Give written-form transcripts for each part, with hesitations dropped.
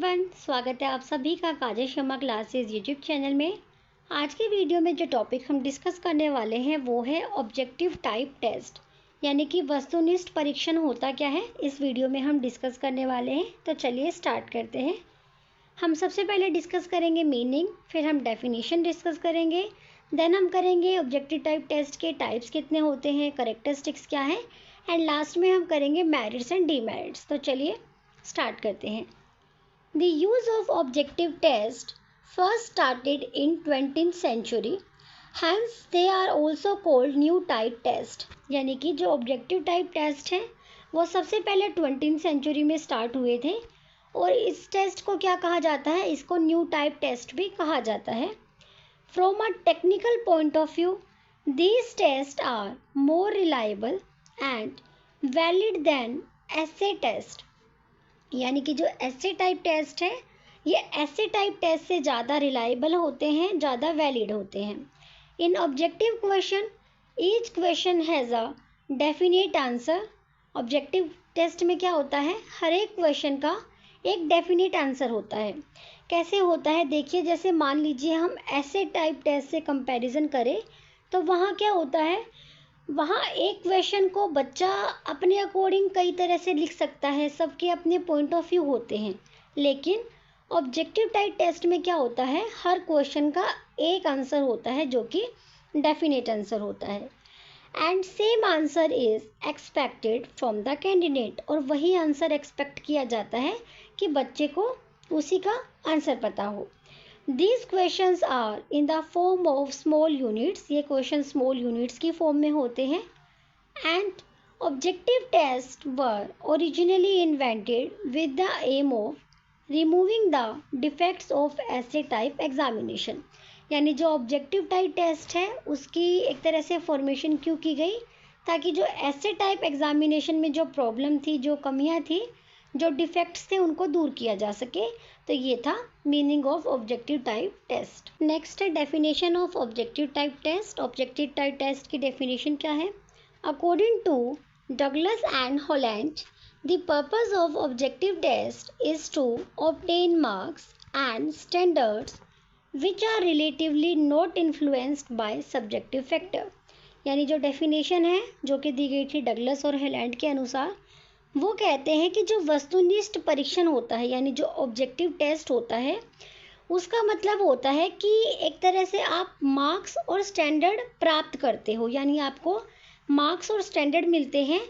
Everyone, स्वागत है आप सभी का काजल शर्मा क्लासेस यूट्यूब चैनल में। आज के वीडियो में जो टॉपिक हम डिस्कस करने वाले हैं वो है ऑब्जेक्टिव टाइप टेस्ट, यानी कि वस्तुनिष्ठ परीक्षण होता क्या है, इस वीडियो में हम डिस्कस करने वाले हैं। तो चलिए स्टार्ट करते हैं। हम सबसे पहले डिस्कस करेंगे मीनिंग, फिर हम डेफिनेशन डिस्कस करेंगे, देन हम करेंगे ऑब्जेक्टिव टाइप टेस्ट के टाइप्स कितने होते हैं, कैरेक्टरिस्टिक्स क्या है, एंड लास्ट में हम करेंगे मेरिट्स एंड डीमेरिट्स। तो चलिए स्टार्ट करते हैं। The use of objective test first started in 20th century, hence they are also called new type test। यानी कि जो ऑब्जेक्टिव टाइप टेस्ट हैं वो सबसे पहले 20th सेंचुरी में स्टार्ट हुए थे और इस टेस्ट को क्या कहा जाता है, इसको न्यू टाइप टेस्ट भी कहा जाता है। From a technical point of view, these tests are more reliable and valid than essay test। यानी कि जो एसे टाइप टेस्ट है ये एसे टाइप टेस्ट से ज़्यादा रिलायबल होते हैं, ज़्यादा वैलिड होते हैं। In objective question each question has a definite answer. Objective test में क्या होता है, हर एक क्वेश्चन का एक डेफिनेट आंसर होता है। कैसे होता है देखिए, जैसे मान लीजिए हम एसे टाइप टेस्ट से कंपैरिजन करें तो वहाँ क्या होता है, वहाँ एक क्वेश्चन को बच्चा अपने अकॉर्डिंग कई तरह से लिख सकता है, सबके अपने पॉइंट ऑफ व्यू होते हैं। लेकिन ऑब्जेक्टिव टाइप टेस्ट में क्या होता है, हर क्वेश्चन का एक आंसर होता है जो कि डेफिनेट आंसर होता है। And same answer is expected from the candidate, और वही आंसर एक्सपेक्ट किया जाता है कि बच्चे को उसी का आंसर पता हो। These questions are in the form of small units। ये क्वेश्चन स्मॉल यूनिट्स की फॉर्म में होते हैं। And objective tests were originally invented with the aim of removing the defects of essay type examination। यानी जो objective type test है उसकी एक तरह से फॉर्मेशन क्यों की गई, ताकि जो essay टाइप एग्जामिनेशन में जो प्रॉब्लम थी, जो कमियां थी, जो डिफेक्ट्स थे, उनको दूर किया जा सके। तो ये था meaning of objective type test. Next है definition of objective type test. Objective type test की डेफिनेशन क्या है, according to Douglas and Holland, the purpose of objective test is to obtain marks and standards which are relatively not influenced by subjective factor. यानी जो definition है जो कि दी गई थी डगलस और हॉलैंड के अनुसार, वो कहते हैं कि जो वस्तुनिष्ठ परीक्षण होता है, यानी जो ऑब्जेक्टिव टेस्ट होता है, उसका मतलब होता है कि एक तरह से आप मार्क्स और स्टैंडर्ड प्राप्त करते हो, यानी आपको मार्क्स और स्टैंडर्ड मिलते हैं।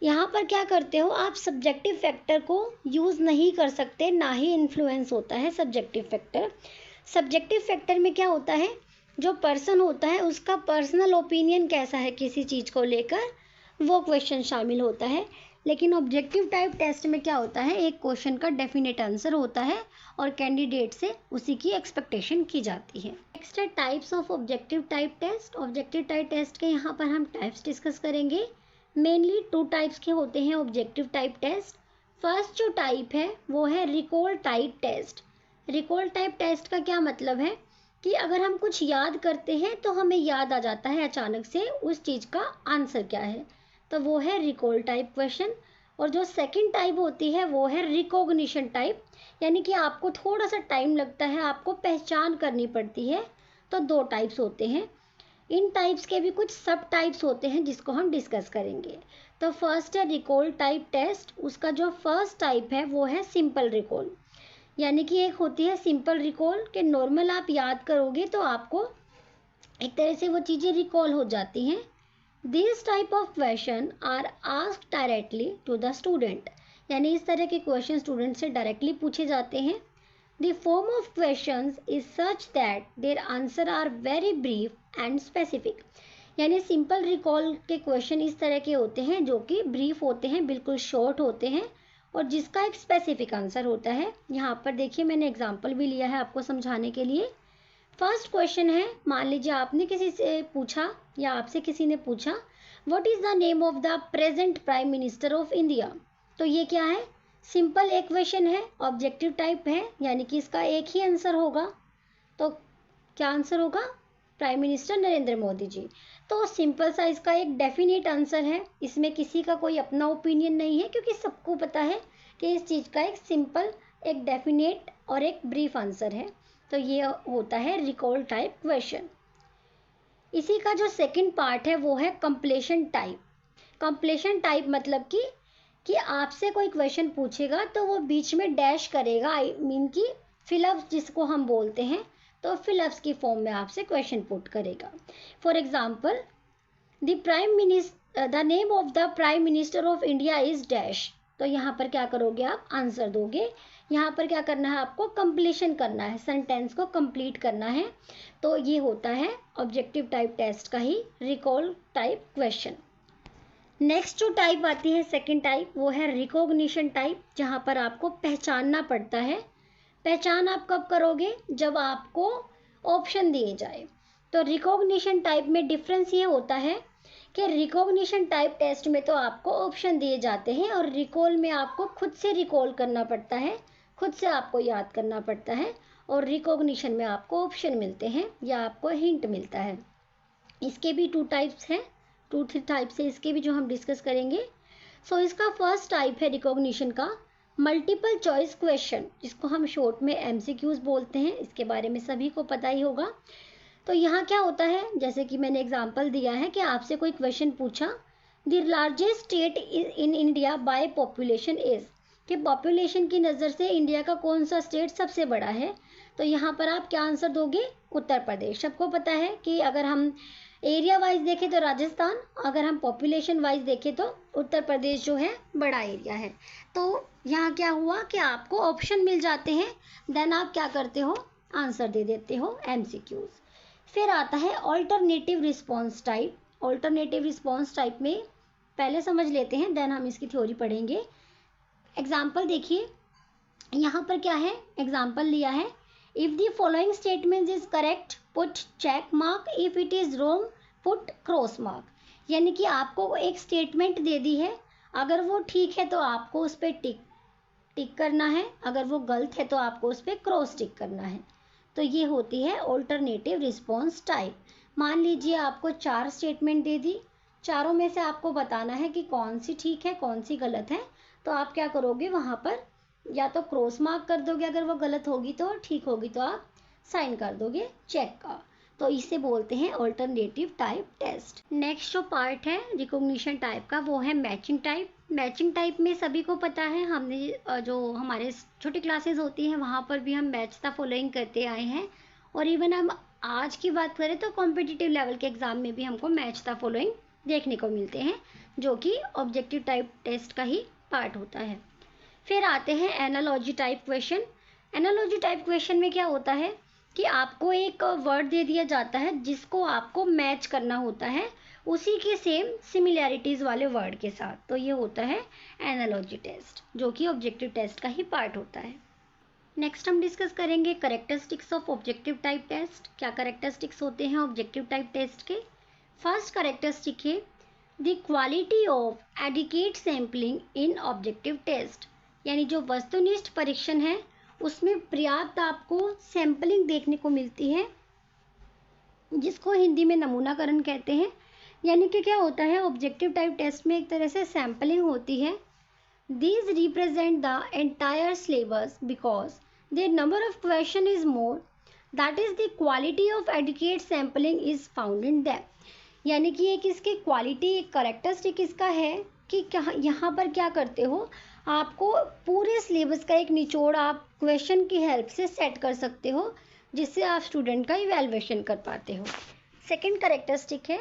यहाँ पर क्या करते हो, आप सब्जेक्टिव फैक्टर को यूज़ नहीं कर सकते, ना ही इन्फ्लुएंस होता है सब्जेक्टिव फैक्टर। सब्जेक्टिव फैक्टर में क्या होता है, जो पर्सन होता है उसका पर्सनल ओपिनियन कैसा है किसी चीज़ को लेकर, वो क्वेश्चन शामिल होता है। लेकिन ऑब्जेक्टिव टाइप टेस्ट में क्या होता है, एक क्वेश्चन का डेफिनेट आंसर होता है और कैंडिडेट से उसी की एक्सपेक्टेशन की जाती है। नेक्स्ट है types of objective type test. Objective type test के यहाँ पर हम टाइप्स डिस्कस करेंगे। मेनली 2 टाइप्स के होते हैं ऑब्जेक्टिव टाइप टेस्ट। फर्स्ट जो टाइप है वो है recall type test. Recall type test का क्या मतलब है कि अगर हम कुछ याद करते हैं तो हमें याद आ जाता है अचानक से उस चीज़ का आंसर क्या है, तो वो है रिकॉल टाइप क्वेश्चन। और जो सेकंड टाइप होती है वो है रिकॉग्निशन टाइप, यानी कि आपको थोड़ा सा टाइम लगता है, आपको पहचान करनी पड़ती है। तो 2 टाइप्स होते हैं। इन टाइप्स के भी कुछ सब टाइप्स होते हैं जिसको हम डिस्कस करेंगे। तो फर्स्ट है रिकॉल टाइप टेस्ट। उसका जो फर्स्ट टाइप है वो है सिंपल रिकॉल, यानी कि एक होती है सिंपल रिकॉल कि नॉर्मल आप याद करोगे तो आपको एक तरह से वो चीज़ें रिकॉल हो जाती हैं। These type of question are asked directly to the student। यानी इस तरह के क्वेश्चन स्टूडेंट से डायरेक्टली पूछे जाते हैं। The form of questions is such that their answer are very brief and specific। यानी सिंपल रिकॉल के क्वेश्चन इस तरह के होते हैं जो कि ब्रीफ होते हैं, बिल्कुल शॉर्ट होते हैं और जिसका एक स्पेसिफिक आंसर होता है। यहाँ पर देखिए मैंने एग्जाम्पल भी लिया है आपको समझाने के लिए। फर्स्ट क्वेश्चन है, मान लीजिए आपने किसी से पूछा या आपसे किसी ने पूछा what is the name of the present prime minister of India. तो ये क्या है, सिंपल एक क्वेश्चन है, ऑब्जेक्टिव टाइप है, यानी कि इसका एक ही आंसर होगा। तो क्या आंसर होगा, प्राइम मिनिस्टर नरेंद्र मोदी जी। तो सिंपल सा इसका एक डेफिनेट आंसर है, इसमें किसी का कोई अपना ओपिनियन नहीं है क्योंकि सबको पता है कि इस चीज़ का एक सिंपल एक डेफिनेट और एक ब्रीफ आंसर है। तो ये होता है रिकॉल टाइप क्वेश्चन। इसी का जो सेकंड पार्ट है वो है कंप्लीशन टाइप। कंप्लीशन टाइप मतलब कि आपसे कोई क्वेश्चन पूछेगा तो वो बीच में डैश करेगा, आई मीन कि फिलअप्स जिसको हम बोलते हैं, तो फिलअप्स की फॉर्म में आपसे क्वेश्चन पुट करेगा। For example, the name of the prime minister of India is dash. तो यहाँ पर क्या करोगे, आप आंसर दोगे। यहाँ पर क्या करना है, आपको कंप्लीशन करना है, सेंटेंस को कंप्लीट करना है। तो ये होता है ऑब्जेक्टिव टाइप टेस्ट का ही रिकॉल टाइप क्वेश्चन। नेक्स्ट जो टाइप आती है सेकंड टाइप, वो है रिकॉग्निशन टाइप, जहाँ पर आपको पहचानना पड़ता है। पहचान आप कब करोगे, जब आपको ऑप्शन दिए जाए। तो रिकॉग्निशन टाइप में डिफरेंस ये होता है कि रिकॉग्निशन टाइप टेस्ट में तो आपको ऑप्शन दिए जाते हैं और रिकॉल में आपको खुद से रिकॉल करना पड़ता है, खुद से आपको याद करना पड़ता है। और रिकॉग्निशन में आपको ऑप्शन मिलते हैं या आपको हिंट मिलता है। इसके भी टू टाइप्स हैं, 2-3 टाइप्स है इसके भी, जो हम डिस्कस करेंगे। सो इसका फर्स्ट टाइप है रिकॉग्निशन का मल्टीपल चॉइस क्वेश्चन, जिसको हम शॉर्ट में एमसीक्यूज बोलते हैं। इसके बारे में सभी को पता ही होगा। तो यहाँ क्या होता है, जैसे कि मैंने एग्जांपल दिया है कि आपसे कोई क्वेश्चन पूछा, the largest state in India by population is, कि पॉपुलेशन की नज़र से इंडिया का कौन सा स्टेट सबसे बड़ा है। तो यहाँ पर आप क्या आंसर दोगे, उत्तर प्रदेश। सबको पता है कि अगर हम एरिया वाइज देखें तो राजस्थान, अगर हम पॉपुलेशन वाइज देखें तो उत्तर प्रदेश जो है बड़ा एरिया है। तो यहाँ क्या हुआ कि आपको ऑप्शन मिल जाते हैं, देन आप क्या करते हो, आंसर दे देते हो एमसीक्यूज। फिर आता है alternative response type. Alternative response type में पहले समझ लेते हैं, देन हम इसकी थ्योरी पढ़ेंगे। एग्जाम्पल देखिए, यहाँ पर क्या है, एग्जाम्पल लिया है, if the following statement is correct put check mark, if it is wrong put cross mark. यानी कि आपको एक स्टेटमेंट दे दी है, अगर वो ठीक है तो आपको उस पर टिक करना है, अगर वो गलत है तो आपको उस पर क्रॉस टिक करना है। तो ये होती है ऑल्टरनेटिव रिस्पॉन्स टाइप। मान लीजिए आपको 4 स्टेटमेंट दे दी, चारों में से आपको बताना है कि कौन सी ठीक है कौन सी गलत है। तो आप क्या करोगे, वहाँ पर या तो क्रॉस मार्क कर दोगे अगर वो गलत होगी, तो ठीक होगी तो आप साइन कर दोगे चेक का। तो इसे बोलते हैं ऑल्टरनेटिव टाइप टेस्ट। नेक्स्ट जो पार्ट है रिकॉग्निशन टाइप का, वो है मैचिंग टाइप। मैचिंग टाइप में सभी को पता है, हमने जो हमारे छोटी क्लासेस होती हैं वहाँ पर भी हम मैच द फॉलोइंग करते आए हैं। और इवन हम आज की बात करें तो कॉम्पिटिटिव लेवल के एग्जाम में भी हमको मैच द फॉलोइंग देखने को मिलते हैं, जो कि ऑब्जेक्टिव टाइप टेस्ट का ही पार्ट होता है। फिर आते हैं analogy type question. Analogy type question में क्या होता है कि आपको एक वर्ड दे दिया जाता है जिसको आपको मैच करना होता है उसी के सेम सिमिलैरिटीज़ वाले वर्ड के साथ। तो ये होता है एनालॉजी टेस्ट, जो कि ऑब्जेक्टिव टेस्ट का ही पार्ट होता है। नेक्स्ट हम डिस्कस करेंगे characteristics of objective type test. क्या कैरेक्टरिस्टिक्स होते हैं ऑब्जेक्टिव टाइप टेस्ट के। फर्स्ट कैरेक्टरिस्टिक है the quality of adequate sampling in objective test, यानी जो वस्तुनिष्ठ परीक्षण है उसमें पर्याप्त आपको सैम्पलिंग देखने को मिलती है, जिसको हिंदी में नमूनाकरण कहते हैं। यानी कि क्या होता है, ऑब्जेक्टिव टाइप टेस्ट में एक तरह से सैम्पलिंग होती है। These represent the entire syllabus because their number of question is more, that is the quality of adequate sampling is found in them. यानी कि एक इसकी क्वालिटी, एक कैरेक्टरिस्टिक इसका है कि यहाँ पर क्या करते हो, आपको पूरे सिलेबस का एक निचोड़ आप क्वेश्चन की हेल्प से सेट कर सकते हो, जिससे आप स्टूडेंट का इवैल्यूएशन कर पाते हो। सेकंड कैरेक्टरिस्टिक है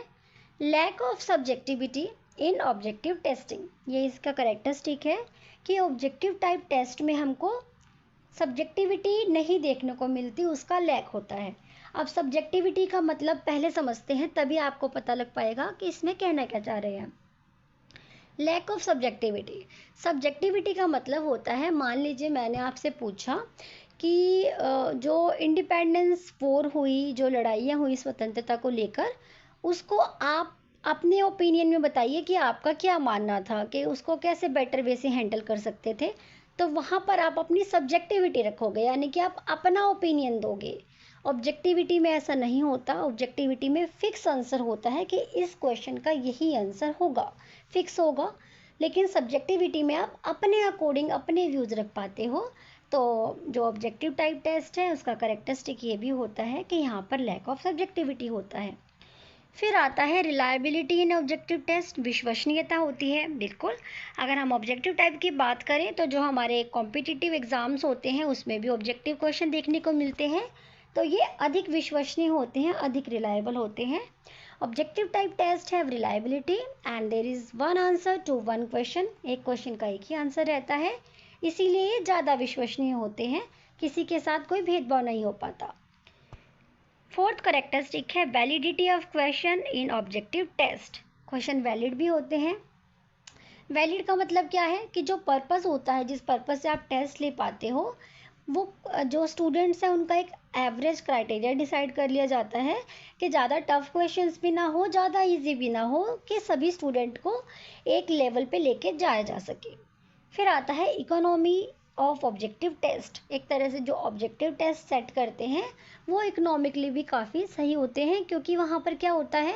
lack of subjectivity in objective testing. ये इसका कैरेक्टरिस्टिक है कि ऑब्जेक्टिव टाइप टेस्ट में हमको सब्जेक्टिविटी नहीं देखने को मिलती, उसका लैक होता है। अब सब्जेक्टिविटी का मतलब पहले समझते हैं, तभी आपको पता लग पाएगा कि इसमें कहना क्या चाह रहे हैं। लैक ऑफ सब्जेक्टिविटी, सब्जेक्टिविटी का मतलब होता है, मान लीजिए मैंने आपसे पूछा कि जो इंडिपेंडेंस वॉर हुई, जो लड़ाइयाँ हुई स्वतंत्रता को लेकर, उसको आप अपने ओपिनियन में बताइए कि आपका क्या मानना था, कि उसको कैसे बेटर वे से हैंडल कर सकते थे। तो वहाँ पर आप अपनी सब्जेक्टिविटी रखोगे, यानी कि आप अपना ओपिनियन दोगे। ऑब्जेक्टिविटी में ऐसा नहीं होता, ऑब्जेक्टिविटी में फिक्स आंसर होता है कि इस क्वेश्चन का यही आंसर होगा, फिक्स होगा। लेकिन सब्जेक्टिविटी में आप अपने अकॉर्डिंग अपने व्यूज़ रख पाते हो, तो जो ऑब्जेक्टिव टाइप टेस्ट है उसका करेक्टरिस्टिक ये भी होता है कि यहाँ पर लैक ऑफ सब्जेक्टिविटी होता है। फिर आता है रिलायबिलिटी इन ऑब्जेक्टिव टेस्ट, विश्वसनीयता होती है। बिल्कुल, अगर हम ऑब्जेक्टिव टाइप की बात करें तो जो हमारे कॉम्पिटिटिव एग्ज़ाम्स होते हैं उसमें भी ऑब्जेक्टिव क्वेश्चन देखने को मिलते हैं, तो ये अधिक विश्वसनीय होते हैं, अधिक रिलायबल होते हैं। ऑब्जेक्टिव टाइप टेस्ट है reliability and there is one answer to one question, एक क्वेश्चन का एक ही आंसर रहता है, इसीलिए ये ज़्यादा विश्वसनीय होते हैं, किसी के साथ कोई भेदभाव नहीं हो पाता। फोर्थ करेक्टरिस्टिक है validity of question in objective test, question valid भी होते हैं। वैलिड का मतलब क्या है कि जो पर्पस होता है, जिस पर्पस से आप टेस्ट ले पाते हो, वो जो स्टूडेंट्स हैं उनका एक एवरेज क्राइटेरिया डिसाइड कर लिया जाता है कि ज़्यादा टफ क्वेश्चंस भी ना हो, ज़्यादा इजी भी ना हो, कि सभी स्टूडेंट को एक लेवल पे लेके जाया जा सके। फिर आता है इकोनॉमी ऑफ ऑब्जेक्टिव टेस्ट, एक तरह से जो ऑब्जेक्टिव टेस्ट सेट करते हैं वो इकोनॉमिकली भी काफ़ी सही होते हैं, क्योंकि वहाँ पर क्या होता है,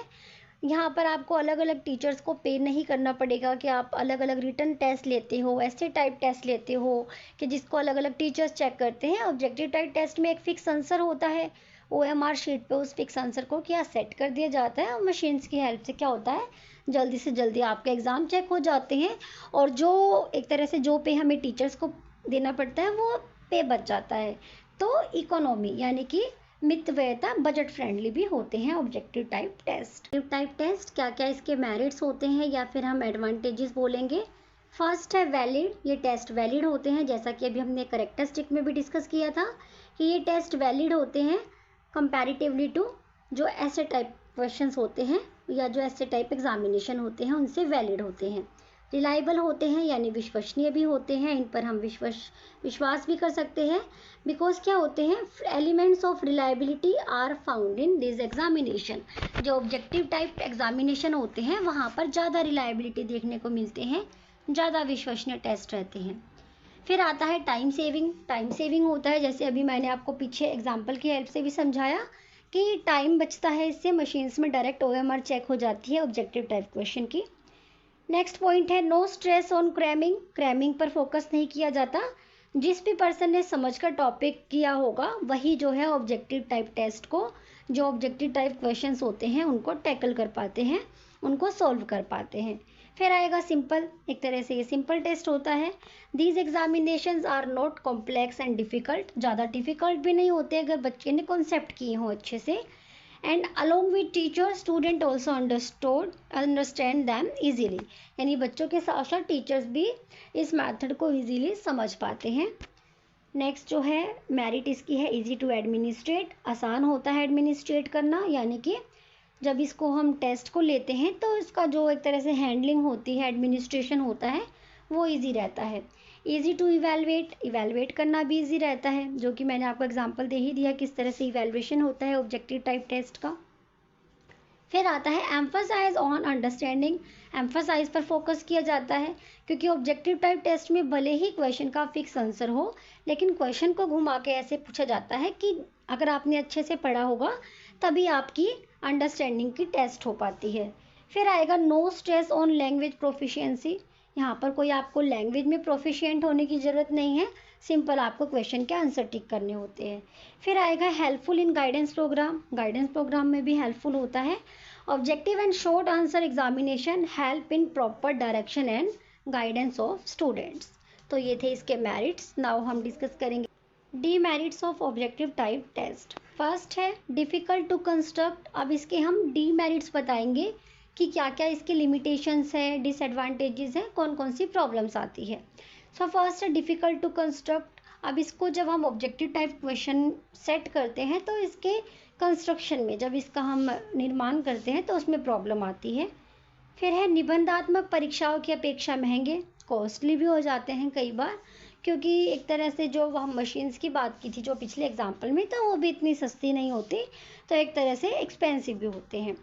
यहाँ पर आपको अलग अलग टीचर्स को पे नहीं करना पड़ेगा कि आप अलग अलग रिटन टेस्ट लेते हो, ऐसे टाइप टेस्ट लेते हो कि जिसको अलग अलग टीचर्स चेक करते हैं। ऑब्जेक्टिव टाइप टेस्ट में एक फिक्स आंसर होता है, OMR शीट पे उस फिक्स आंसर को क्या सेट कर दिया जाता है, और मशीन्स की हेल्प से क्या होता है, जल्दी से जल्दी आपके एग्ज़ाम चेक हो जाते हैं, और जो एक तरह से जो पे हमें टीचर्स को देना पड़ता है वो पे बच जाता है। तो इकोनॉमी यानी कि मितव्ययता, बजट फ्रेंडली भी होते हैं objective type test. Type test क्या क्या इसके मेरिट्स होते हैं या फिर हम एडवांटेजेस बोलेंगे। फर्स्ट है वैलिड, ये टेस्ट वैलिड होते हैं, जैसा कि अभी हमने करेक्टरिस्टिक में भी डिस्कस किया था कि ये टेस्ट वैलिड होते हैं कंपैरेटिवली टू जो ऐसे टाइप क्वेश्चंस होते हैं या जो ऐसे टाइप एग्जामिनेशन होते हैं उनसे वैलिड होते हैं। रिलायबल होते हैं यानी विश्वसनीय भी होते हैं, इन पर हम विश्वास भी कर सकते हैं, बिकॉज क्या होते हैं, elements of reliability are found in this examination. जो ऑब्जेक्टिव टाइप एग्जामिनेशन होते हैं वहाँ पर ज़्यादा रिलायबिलिटी देखने को मिलते हैं, ज़्यादा विश्वसनीय टेस्ट रहते हैं। फिर आता है टाइम सेविंग, टाइम सेविंग होता है, जैसे अभी मैंने आपको पीछे एग्जाम्पल की हेल्प से भी समझाया कि टाइम बचता है, इससे मशीन्स में डायरेक्ट OMR चेक हो जाती है ऑब्जेक्टिव टाइप क्वेश्चन की। नेक्स्ट पॉइंट है no stress on cramming, cramming पर फोकस नहीं किया जाता, जिस भी पर्सन ने समझकर टॉपिक किया होगा वही जो है ऑब्जेक्टिव टाइप टेस्ट को, जो ऑब्जेक्टिव टाइप क्वेश्चंस होते हैं उनको टैकल कर पाते हैं, उनको सॉल्व कर पाते हैं। फिर आएगा सिंपल, एक तरह से ये सिंपल टेस्ट होता है। These examinations are not complex and difficult, ज़्यादा डिफ़िकल्ट भी नहीं होते अगर बच्चे ने कॉन्सेप्ट किए हों अच्छे से। And along with teacher student also understand them easily, यानी बच्चों के साथ साथ टीचर्स भी इस मेथड को ईजीली समझ पाते हैं। नेक्स्ट जो है मेरिट इसकी है इजी टू एडमिनिस्ट्रेट, आसान होता है एडमिनिस्ट्रेट करना, यानी कि जब इसको हम टेस्ट को लेते हैं तो इसका जो एक तरह से हैंडलिंग होती है, एडमिनिस्ट्रेशन होता है, वो इजी रहता है। इजी टू इवेलुएट, इवेलुएट करना भी इजी रहता है, जो कि मैंने आपको एग्जांपल दे ही दिया किस तरह से इवेलुएशन होता है ऑब्जेक्टिव टाइप टेस्ट का। फिर आता है एम्फसाइज ऑन अंडरस्टैंडिंग, एम्फसाइज पर फोकस किया जाता है, क्योंकि ऑब्जेक्टिव टाइप टेस्ट में भले ही क्वेश्चन का फिक्स आंसर हो, लेकिन क्वेश्चन को घुमा के ऐसे पूछा जाता है कि अगर आपने अच्छे से पढ़ा होगा तभी आपकी अंडरस्टैंडिंग की टेस्ट हो पाती है। फिर आएगा no stress on language proficiency, यहाँ पर कोई आपको लैंग्वेज में प्रोफिशिएंट होने की ज़रूरत नहीं है, सिंपल आपको क्वेश्चन के आंसर टिक करने होते हैं। फिर आएगा helpful in guidance program, guidance program में भी हेल्पफुल होता है। Objective and short answer examination help in proper direction and guidance of students. तो ये थे इसके मेरिट्स। नाउ हम डिस्कस करेंगे demerits of objective type test. First है डिफ़िकल्ट टू कंस्ट्रक्ट, अब इसके हम डीमेरिट्स बताएंगे कि क्या क्या इसके लिमिटेशंस है, डिसएडवांटेजेस हैं, कौन कौन सी प्रॉब्लम्स आती है। सो फर्स्ट है डिफ़िकल्ट टू कंस्ट्रक्ट, अब इसको जब हम ऑब्जेक्टिव टाइप क्वेश्चन सेट करते हैं तो इसके कंस्ट्रक्शन में जब इसका हम निर्माण करते हैं तो उसमें प्रॉब्लम आती है। फिर है निबंधात्मक परीक्षाओं की अपेक्षा महंगे, कॉस्टली भी हो जाते हैं कई बार, क्योंकि एक तरह से जो हम मशीन्स की बात की थी जो पिछले एग्जाम्पल में, तो वो भी इतनी सस्ती नहीं होती, तो एक तरह से एक्सपेंसिव भी होते हैं।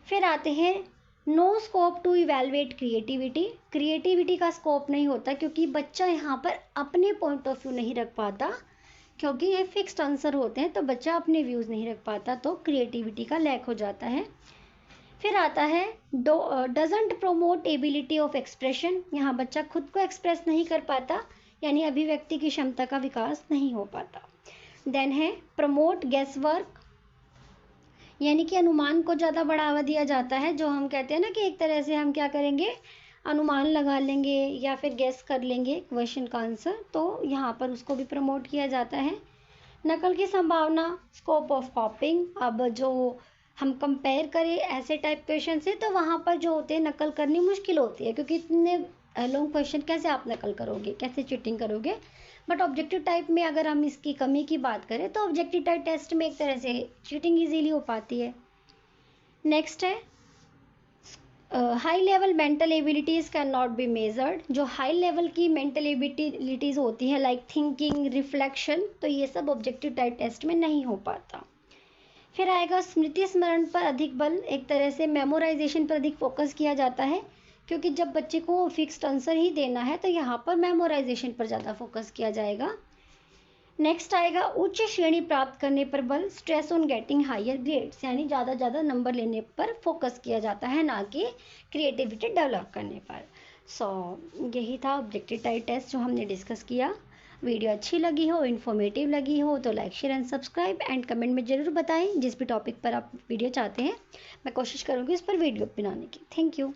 फिर आते हैं no scope to evaluate creativity, creativity का स्कोप नहीं होता, क्योंकि बच्चा यहाँ पर अपने पॉइंट ऑफ व्यू नहीं रख पाता, क्योंकि ये फिक्स्ड आंसर होते हैं तो बच्चा अपने व्यूज़ नहीं रख पाता, तो क्रिएटिविटी का लैक हो जाता है। फिर आता है doesn't promote ability of expression, यहाँ बच्चा खुद को एक्सप्रेस नहीं कर पाता, यानी अभिव्यक्ति की क्षमता का विकास नहीं हो पाता। देन है प्रमोट गेस वर्क, यानी कि अनुमान को ज़्यादा बढ़ावा दिया जाता है। जो हम कहते हैं ना कि एक तरह से हम क्या करेंगे, अनुमान लगा लेंगे या फिर गेस कर लेंगे क्वेश्चन का आंसर, तो यहाँ पर उसको भी प्रमोट किया जाता है। नकल की संभावना, स्कोप ऑफ कॉपिंग। अब जो हम कंपेयर करें ऐसे टाइप क्वेश्चन से, तो वहाँ पर जो होते हैं नकल करनी मुश्किल होती है, क्योंकि इतने लॉन्ग क्वेश्चन कैसे आप नकल करोगे, कैसे चीटिंग करोगे। बट ऑब्जेक्टिव टाइप में अगर हम इसकी कमी की बात करें तो ऑब्जेक्टिव टाइप टेस्ट में एक तरह से चीटिंग इजीली हो पाती है। नेक्स्ट है high level mental abilities can not be measured. जो हाई लेवल की मेंटल एबिलिटीज़ होती हैं लाइक थिंकिंग, रिफ्लेक्शन, तो ये सब ऑब्जेक्टिव टाइप टेस्ट में नहीं हो पाता। फिर आएगा स्मृति स्मरण पर अधिक बल। एक तरह से मेमोराइजेशन पर अधिक फोकस किया जाता है, क्योंकि जब बच्चे को फिक्स्ड आंसर ही देना है तो यहाँ पर मेमोराइजेशन पर ज़्यादा फोकस किया जाएगा। नेक्स्ट आएगा उच्च श्रेणी प्राप्त करने पर बल, stress on getting higher grades, यानी ज़्यादा नंबर लेने पर फोकस किया जाता है, ना कि क्रिएटिविटी डेवलप करने पर। यही था ऑब्जेक्टिव टाइप टेस्ट जो हमने डिस्कस किया। वीडियो अच्छी लगी हो, इन्फॉर्मेटिव लगी हो तो like, share and subscribe and comment में ज़रूर बताएं जिस भी टॉपिक पर आप वीडियो चाहते हैं। मैं कोशिश करूँगी इस पर वीडियो बनाने की। Thank you.